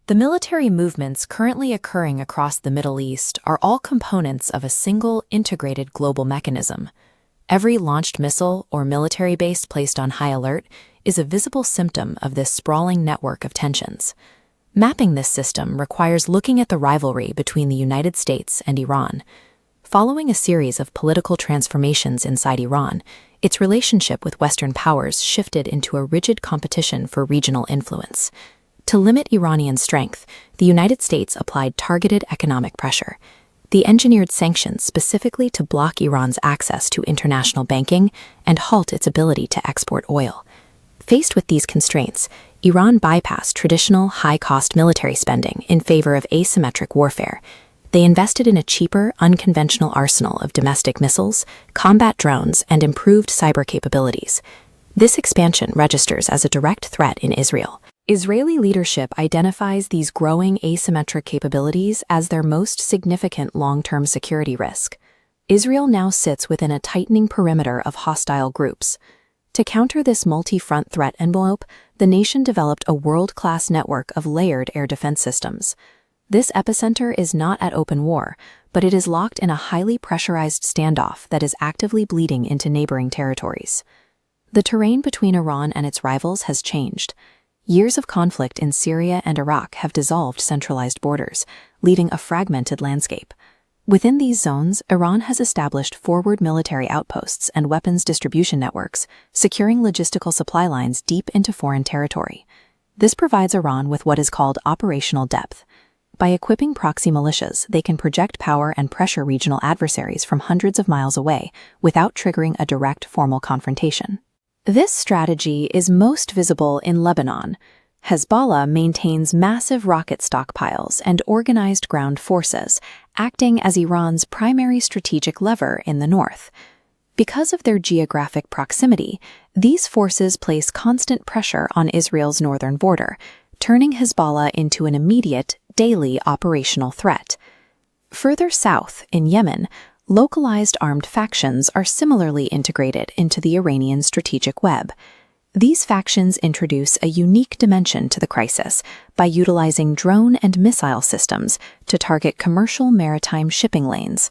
The military movements currently occurring across the Middle East are all components of a single integrated global mechanism. Every launched missile or military base placed on high alert is a visible symptom of this sprawling network of tensions. Mapping this system requires looking at the rivalry between the United States and Iran. Following a series of political transformations inside Iran, its relationship with Western powers shifted into a rigid competition for regional influence. To limit Iranian strength, the United States applied targeted economic pressure. They engineered sanctions specifically to block Iran's access to international banking and halt its ability to export oil. Faced with these constraints, Iran bypassed traditional high-cost military spending in favor of asymmetric warfare. They invested in a cheaper, unconventional arsenal of domestic missiles, combat drones, and improved cyber capabilities. This expansion registers as a direct threat in Israel. Israeli leadership identifies these growing asymmetric capabilities as their most significant long-term security risk. Israel now sits within a tightening perimeter of hostile groups. To counter this multi-front threat envelope, the nation developed a world-class network of layered air defense systems. This epicenter is not at open war, but it is locked in a highly pressurized standoff that is actively bleeding into neighboring territories. The terrain between Iran and its rivals has changed. Years of conflict in Syria and Iraq have dissolved centralized borders, leaving a fragmented landscape. Within these zones, Iran has established forward military outposts and weapons distribution networks, securing logistical supply lines deep into foreign territory. This provides Iran with what is called operational depth. By equipping proxy militias, they can project power and pressure regional adversaries from hundreds of miles away without triggering a direct formal confrontation. This strategy is most visible in Lebanon. Hezbollah maintains massive rocket stockpiles and organized ground forces, acting as Iran's primary strategic lever in the north. Because of their geographic proximity, these forces place constant pressure on Israel's northern border, turning Hezbollah into an immediate, daily operational threat. Further south, in Yemen, localized armed factions are similarly integrated into the Iranian strategic web. These factions introduce a unique dimension to the crisis by utilizing drone and missile systems to target commercial maritime shipping lanes.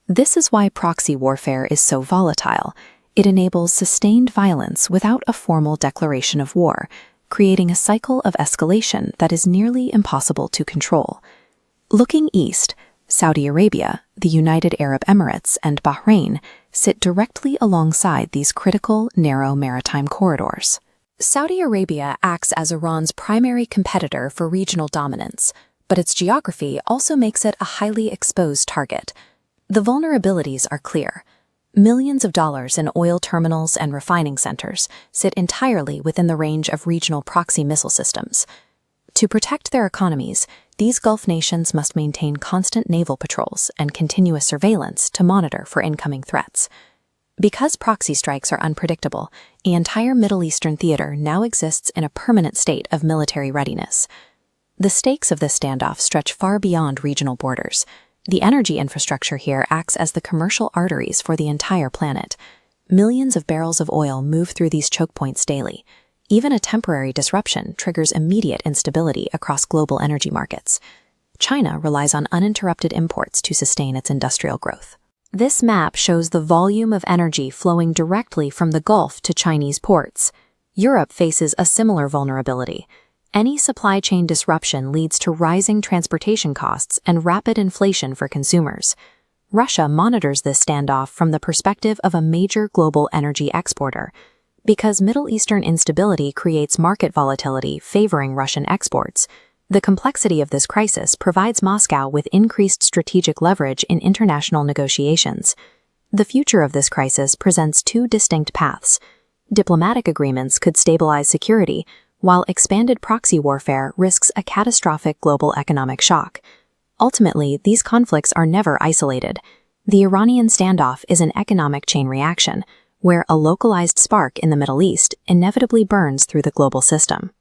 This is why proxy warfare is so volatile. It enables sustained violence without a formal declaration of war, creating a cycle of escalation that is nearly impossible to control. Looking east, Saudi Arabia, the United Arab Emirates, and Bahrain sit directly alongside these critical, narrow maritime corridors. Saudi Arabia acts as Iran's primary competitor for regional dominance, but its geography also makes it a highly exposed target. The vulnerabilities are clear. Millions of dollars in oil terminals and refining centers sit entirely within the range of regional proxy missile systems. To protect their economies, these Gulf nations must maintain constant naval patrols and continuous surveillance to monitor for incoming threats. Because proxy strikes are unpredictable, the entire Middle Eastern theater now exists in a permanent state of military readiness. The stakes of this standoff stretch far beyond regional borders. The energy infrastructure here acts as the commercial arteries for the entire planet. Millions of barrels of oil move through these choke points daily. Even a temporary disruption triggers immediate instability across global energy markets. China relies on uninterrupted imports to sustain its industrial growth. This map shows the volume of energy flowing directly from the Gulf to Chinese ports. Europe faces a similar vulnerability. Any supply chain disruption leads to rising transportation costs and rapid inflation for consumers. Russia monitors this standoff from the perspective of a major global energy exporter. Because Middle Eastern instability creates market volatility favoring Russian exports, the complexity of this crisis provides Moscow with increased strategic leverage in international negotiations. The future of this crisis presents two distinct paths. Diplomatic agreements could stabilize security, while expanded proxy warfare risks a catastrophic global economic shock. Ultimately, these conflicts are never isolated. The Iranian standoff is an economic chain reaction, where a localized spark in the Middle East inevitably burns through the global system.